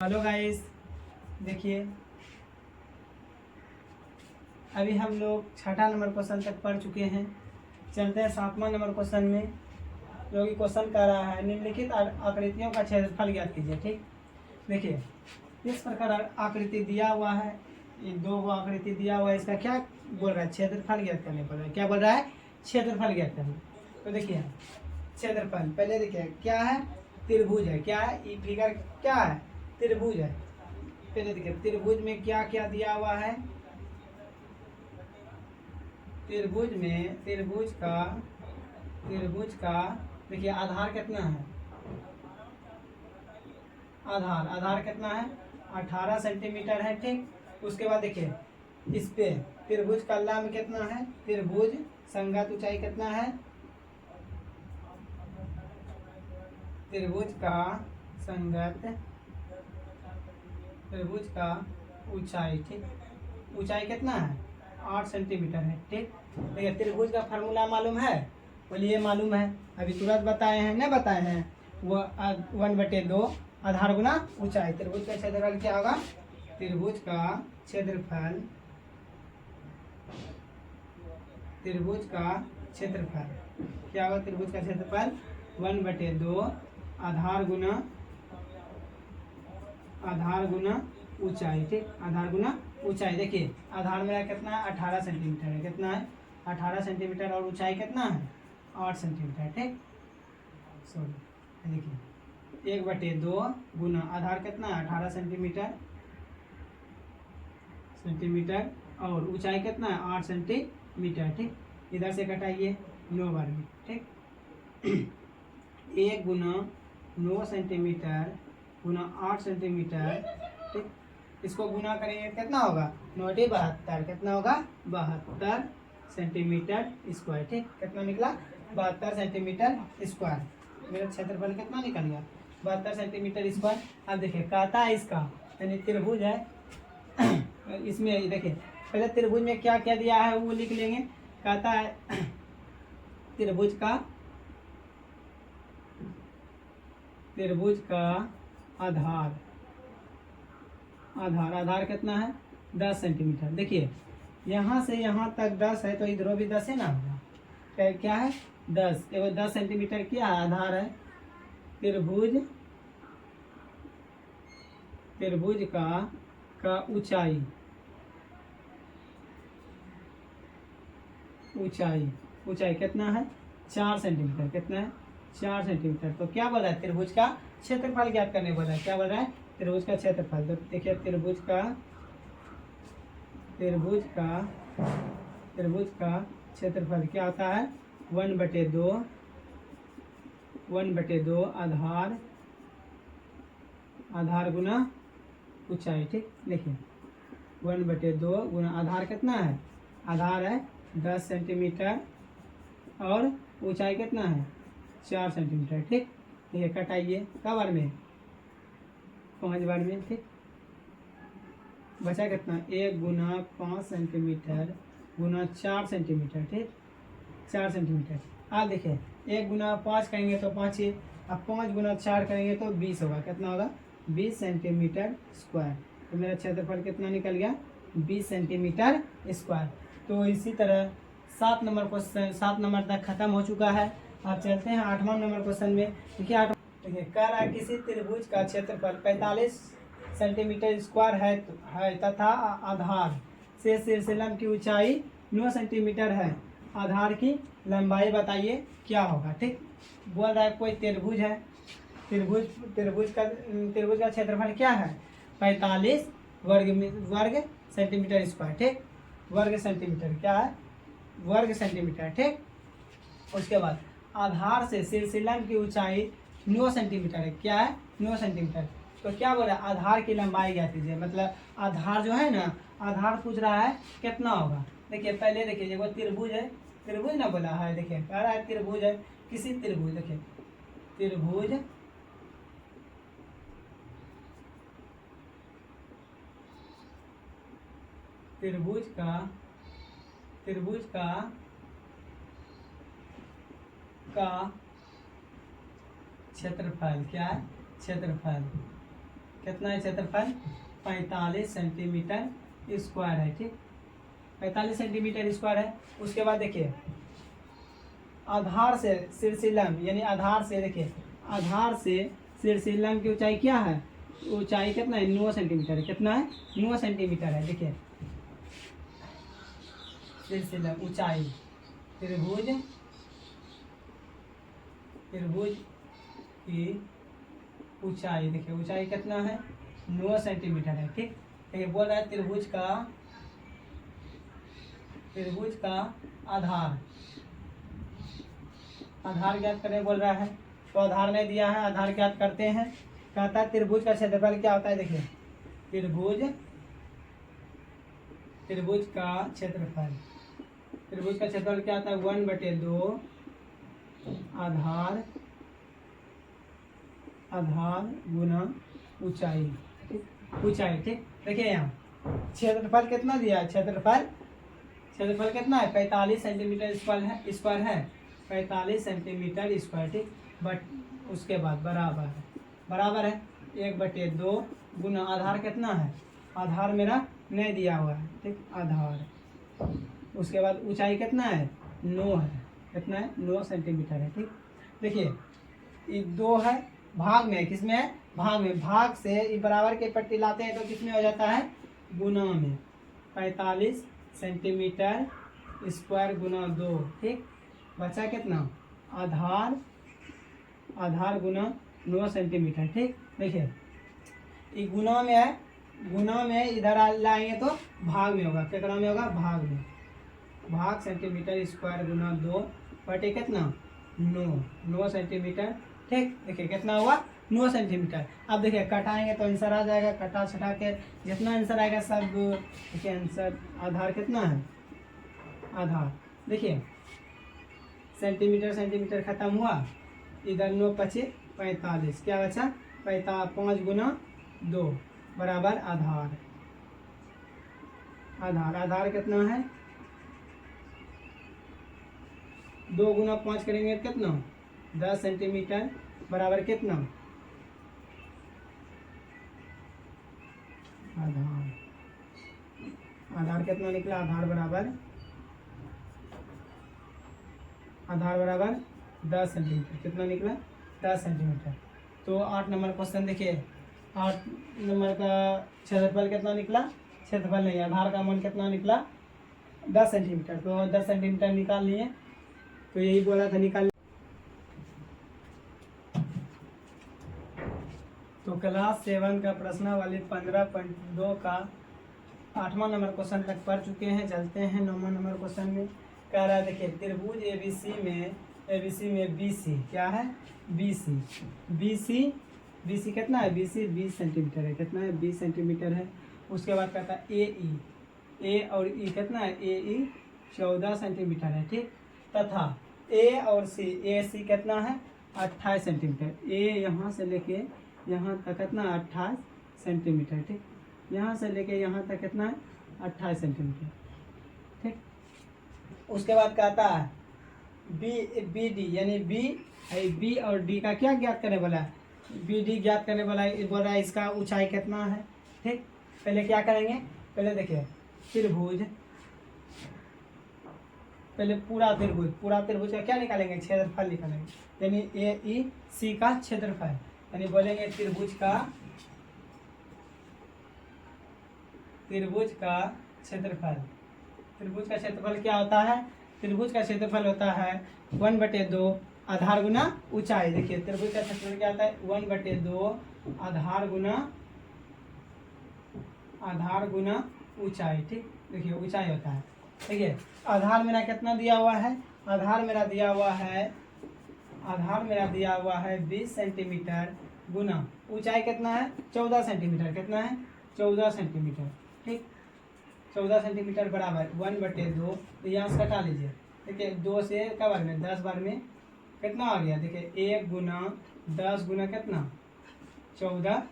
Hello guys, देखिए अभी हम लोग छठा नंबर क्वेश्चन तक पढ़ चुके हैं। चलते हैं 7वां नंबर क्वेश्चन में, जो कि क्वेश्चन कर रहा है निम्नलिखित आकृतियों का क्षेत्रफल ज्ञात कीजिए। ठीक, देखिए इस प्रकार आकृति दिया हुआ है, ये दो आकृति दिया हुआ है। इसका क्या बोल रहा है? क्षेत्रफल ज्ञात करने बोल रहा है। क्या बोल रहा है? क्षेत्रफल ज्ञात करने। तो देखिए क्षेत्रफल पहले देखिए क्या है, त्रिभुज है। क्या है? ये फिगर क्या है? त्रिभुज है। पहले देखिए त्रिभुज में क्या क्या दिया हुआ है। त्रिभुज में त्रिभुज का देखिए आधार कितना है? आधार कितना है? 18 सेंटीमीटर है। ठीक, उसके बाद देखिए इस पे त्रिभुज का लंब कितना है? त्रिभुज संगत ऊंचाई कितना है? त्रिभुज का संगत त्रिभुज का ऊंचाई, ठीक, ऊंचाई कितना है? 8 सेंटीमीटर है। ठीक, देखिए त्रिभुज का फार्मूला मालूम है? बोलिए मालूम है, अभी तुरंत बताए हैं, नहीं बताए हैं? वो 1/2 आधार गुना ऊंचाई। त्रिभुज का क्षेत्रफल क्या होगा? त्रिभुज का क्षेत्रफल क्या होगा? त्रिभुज का क्षेत्रफल 1/2 आधार गुना ऊंचाई। ठीक, आधार गुना ऊंचाई। देखिए आधार मेरा कितना है? 18 सेंटीमीटर है। कितना है? 18 सेंटीमीटर। और ऊंचाई कितना है? 8 सेंटीमीटर। ठीक, सॉरी, देखिए 1/2 गुना आधार कितना है? 18 सेंटीमीटर और ऊंचाई कितना है? 8 सेंटीमीटर। ठीक, इधर से घटाइए 9 बार में। ठीक, 1 गुना 9 सेंटीमीटर गुना 8 सेंटीमीटर। ठीक, इसको गुना करेंगे कितना होगा? 9 72। कितना होगा? 72 सेंटीमीटर स्क्वायर। ठीक, कितना निकला? 72 सेंटीमीटर स्क्वायर। मेरा क्षेत्रफल कितना निकल गया? 72 सेंटीमीटर स्क्वायर। अब देखिए कहता है इसका यानी त्रिभुज है इसमें देखिए पहले त्रिभुज में क्या क्या दिया है वो लिख लेंगे। कहता है त्रिभुज का आधार कितना है? 10 सेंटीमीटर। देखिए यहाँ से यहाँ तक 10 है तो इधरों भी 10 है ना। क्या है? 10। वो 10 सेंटीमीटर क्या आधार है? त्रिभुज का ऊंचाई कितना है? 4 सेंटीमीटर। कितना है? 4 सेंटीमीटर। तो क्या बोला है? त्रिभुज का क्षेत्रफल ज्ञात करने बोला है। क्या बोल रहा है? त्रिभुज का क्षेत्रफल। तो देखिए त्रिभुज का क्षेत्रफल क्या होता है? 1/2 आधार गुना ऊंचाई। ठीक, देखिए 1/2 गुना आधार कितना है? आधार है 10 सेंटीमीटर और ऊंचाई कितना है? 4 सेंटीमीटर। ठीक, ये कटाइए का बार में 5 बार में। ठीक, बचा कितना? 1 गुना 5 सेंटीमीटर गुना 4 सेंटीमीटर। ठीक, 4 सेंटीमीटर। आप देखिए 1 गुना 5 करेंगे तो 5 ही, अब 5 गुना 4 करेंगे तो 20 होगा। कितना होगा? 20 सेंटीमीटर स्क्वायर। तो मेरा क्षेत्रफल कितना निकल गया? 20 सेंटीमीटर स्क्वायर। तो इसी तरह 7 नंबर तक खत्म हो चुका है। अब चलते हैं 8वां नंबर क्वेश्चन में। देखिए देखिए कह रहा है किसी त्रिभुज का क्षेत्रफल 45 सेंटीमीटर स्क्वायर है तथा आधार से शीर्षलंब की ऊंचाई 9 सेंटीमीटर है। आधार की लंबाई बताइए क्या होगा। ठीक, बोल रहा है कोई त्रिभुज है। त्रिभुज का क्षेत्रफल क्या है? 45 वर्ग सेंटीमीटर स्क्वायर। ठीक, वर्ग सेंटीमीटर क्या है? वर्ग सेंटीमीटर। ठीक, उसके बाद आधार से शीर्षलंब की ऊंचाई 9 सेंटीमीटर है। क्या है? 9 सेंटीमीटर। तो क्या बोल रहा है? आधार की लंबाई ज्ञात कीजिए। मतलब आधार जो है ना, आधार पूछ रहा है कितना होगा। देखिए पहले देखिए वो त्रिभुज है, त्रिभुज ना बोला है। देखिए कह रहा है त्रिभुज है, किसी त्रिभुज। देखिए त्रिभुज का क्षेत्रफल क्या है? क्षेत्रफल कितना है क्षेत्रफल 45 सेंटीमीटर स्क्वायर है। ठीक, 45 सेंटीमीटर स्क्वायर है। उसके बाद देखिए आधार से शीर्षिलंब यानी आधार से, देखिए आधार से शीर्षिलंब की ऊंचाई क्या है, ऊंचाई कितना है 9 सेंटीमीटर है। कितना है 9 सेंटीमीटर है। देखिए शीर्षिलंब ऊंचाई त्रिभुज की ऊंचाई, देखिए ऊंचाई कितना है 9 सेंटीमीटर है। ठीक, देखिए बोल रहा है त्रिभुज का आधार ज्ञात करने बोल रहा है। तो आधार नहीं दिया है, आधार ज्ञात करते हैं। कहता है त्रिभुज का क्षेत्रफल क्या होता है। देखिए त्रिभुज का क्षेत्रफल क्या होता है 1/2 आधार गुना ऊंचाई। ठीक, देखिए यहाँ क्षेत्रफल कितना दिया है, क्षेत्रफल कितना है 45 सेंटीमीटर स्क्वायर है 45 सेंटीमीटर स्क्वायर। ठीक, बट उसके बाद बराबर है 1/2 गुना आधार कितना है, आधार मेरा नहीं दिया हुआ है। ठीक, आधार, उसके बाद ऊंचाई कितना है 9 है। कितना है 9 सेंटीमीटर है। ठीक, देखिए ये 2 है भाग में, किसमें है भाग में, भाग से ये बराबर के पट्टी लाते हैं तो किसमें हो जाता है गुना में, 45 सेंटीमीटर स्क्वायर गुना 2। ठीक, बचा कितना आधार गुना 9 सेंटीमीटर। ठीक, देखिए ये गुना में है, गुना में इधर लाएंगे तो भाग में होगा, कितना में होगा भाग में, भाग सेंटीमीटर स्क्वायर गुना 2 बटे कितना 9 सेंटीमीटर। ठीक, देखिए कितना हुआ 9 सेंटीमीटर। अब देखिए कटाएंगे तो आंसर आ जाएगा, कटा छटा के जितना आंसर आएगा सब, देखिए आंसर आधार कितना है, आधार देखिए सेंटीमीटर खत्म हुआ, इधर 9 पचे 45, क्या बचा 5 गुना 2 बराबर आधार कितना है 2 गुना 5 करेंगे कितना 10 सेंटीमीटर बराबर कितना आधार कितना निकला, आधार बराबर 10 सेंटीमीटर। कितना निकला 10 सेंटीमीटर। तो 8 नंबर क्वेश्चन देखिए, 8 नंबर का क्षेत्रफल कितना निकला, क्षेत्रफल नहीं आधार का मान कितना निकला 10 सेंटीमीटर। तो 10 सेंटीमीटर निकाल लिए, तो यही बोला था निकाल। तो क्लास 7 का प्रश्नावली 15.2 का 8वां नंबर क्वेश्चन तक पढ़ चुके हैं। चलते हैं 9वां नंबर क्वेश्चन में। कह रहा है देखिए त्रिभुज एबीसी में बीसी क्या है, बीसी कितना है, बीसी 20 सेंटीमीटर है। कितना है 20 सेंटीमीटर है। उसके बाद कहता है ए और ई कितना है, ए 14 सेंटीमीटर है। ठीक, तथा ए और सी कितना है 28 सेंटीमीटर। ए यहाँ से लेके यहाँ तक कितना 28 सेंटीमीटर। ठीक, यहाँ से लेके यहाँ तक कितना है 28 सेंटीमीटर। ठीक, उसके बाद कहता है बी डी यानी बी और डी का क्या ज्ञात करने वाला है, बी डी ज्ञात करने वाला है। बोल रहा है इसका ऊंचाई कितना है। ठीक, पहले क्या करेंगे, पहले देखिए त्रिभुज, पहले पूरा त्रिभुज का क्या निकालेंगे, क्षेत्रफल निकालेंगे। यानी ए ई सी का क्षेत्रफल, यानी बोलेंगे त्रिभुज का क्षेत्रफल क्या होता है, त्रिभुज का क्षेत्रफल होता है 1/2 आधार गुना ऊंचाई। देखिए त्रिभुज का क्षेत्रफल क्या होता है 1/2 आधार गुना ऊंचाई। ठीक, देखिए ऊंचाई होता है। देखिए आधार मेरा कितना दिया हुआ है, आधार मेरा दिया हुआ है 20 सेंटीमीटर गुना ऊंचाई कितना है 14 सेंटीमीटर। कितना है 14 सेंटीमीटर। ठीक, 14 सेंटीमीटर बराबर 1/2, तो यहाँ से कटा लीजिए। देखिए 2 से क्या बार में 10 बार में कितना आ गया, देखिए 1 गुना 10 गुना कितना 14।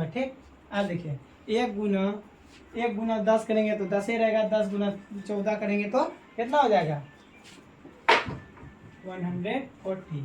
ठीक, अब देखिए 1 गुना 10 करेंगे तो 10 ही रहेगा, 10 गुना 14 करेंगे तो कितना हो जाएगा 140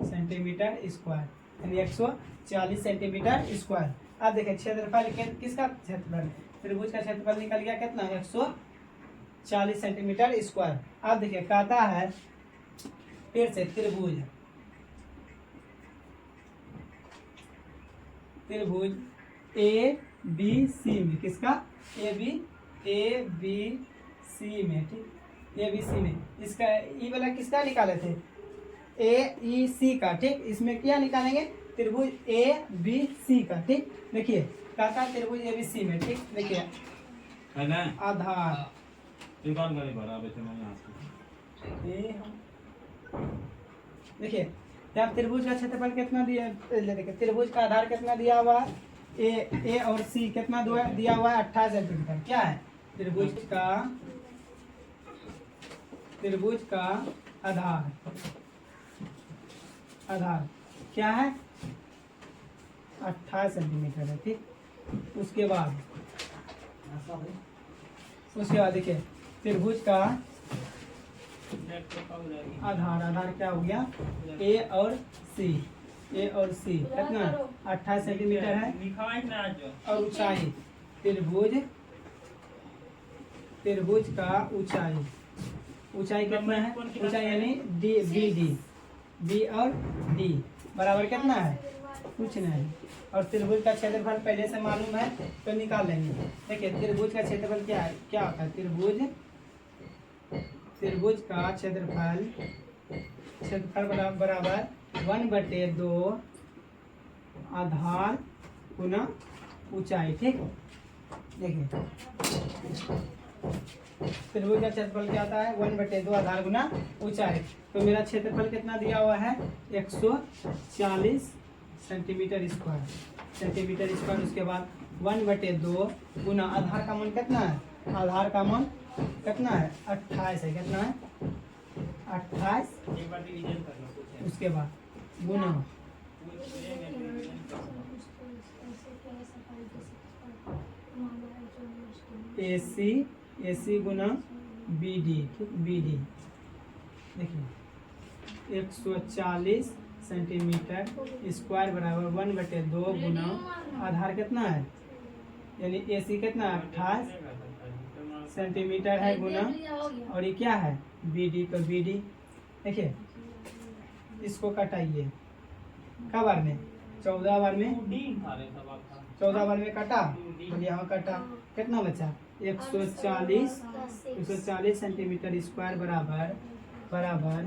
सेंटीमीटर स्क्वायर। यानी 140 सेंटीमीटर स्क्वायर। अब देखिए क्षेत्रफल किसका क्षेत्रफल, त्रिभुज का क्षेत्रफल निकल गया कितना, 140 सेंटीमीटर स्क्वायर। अब देखिए कहता है फिर से त्रिभुज ए बी सी में, किसका, ए बी सी में, ठीक, ए बी सी में इसका ई वाला किसका निकाले थे, ए ई सी का, ठीक। इसमें क्या निकालेंगे, त्रिभुज ए बी सी का, ठीक। देखिए कहता है त्रिभुज ए बी सी में, ठीक। देखिए आधार देखिए यहाँ त्रिभुज का क्षेत्रफल कितना दिया, देखिए त्रिभुज का आधार कितना दिया हुआ है, ए और सी कितना दिया हुआ है, 28 सेंटीमीटर। क्या है त्रिभुज का आधार क्या है, 28 सेंटीमीटर है, ठीक। उसके बाद देखिए त्रिभुज का आधार क्या हो गया, ए और सी कितना 28 सेंटीमीटर है। और ऊंचाई त्रिभुज का ऊंचाई कितना है, ऊंचाई यानी बी और डी बराबर कितना है, कुछ नहीं। और त्रिभुज का क्षेत्रफल पहले से मालूम है तो निकाल लेंगे। देखिए त्रिभुज का क्षेत्रफल क्या होता है, त्रिभुज का क्षेत्रफल बराबर 1/2 आधार गुना ऊंचाई, ठीक। देखिए त्रिभुज का क्षेत्रफल क्या आता है, 1/2 आधार गुना ऊंचाई। तो मेरा क्षेत्रफल कितना दिया हुआ है, 140 सेंटीमीटर स्क्वायर। उसके बाद 1/2 गुना आधार का मान कितना है, आधार का मान कितना है, 28 है, कितना है 28। उसके बाद गुना AC गुना BD, ठीक, BD। देखिए 140 सेंटीमीटर स्क्वायर बराबर 1/2 गुना आधार कितना है, यानी AC कितना है 28 सेंटीमीटर है गुना, और ये क्या है BD, तो BD। देखिए इसको कटाइए, कब बार में, 14 बार में कटा, तो यहाँ कटा, कितना बचा 140 सेंटीमीटर स्क्वायर बराबर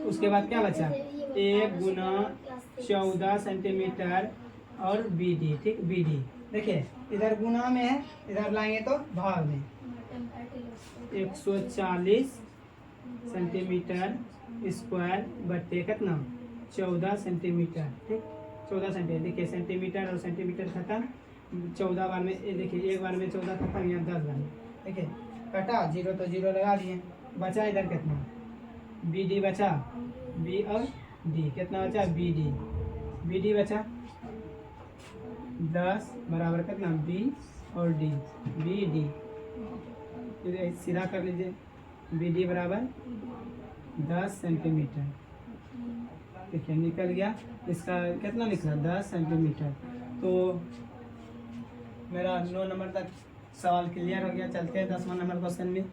उसके बाद क्या बचा, 1 गुना 14 सेंटीमीटर और BD, ठीक, BD। देखिए इधर गुना में है, इधर लाएंगे तो भाग में, 140 सेंटीमीटर स्क्वायर बटे कितना 14 सेंटीमीटर, ठीक, 14 सेंटीमीटर। देखिए सेंटीमीटर और सेंटीमीटर खत्म, 14 बार में, देखिए एक बार में 14 खत्म, यहाँ 10 बार में। देखिए कटा, 0 तो 0 लगा दिए, बचा इधर कितना BD बचा, B और D कितना बचा, BD बचा 10 बराबर कितना B और D, BD सीधा कर लीजिए, BD बराबर 10 सेंटीमीटर। देखिए निकल गया, इसका कितना निकला 10 सेंटीमीटर। तो मेरा 9 नंबर तक सवाल क्लियर हो गया। चलते हैं 10वां नंबर क्वेश्चन में।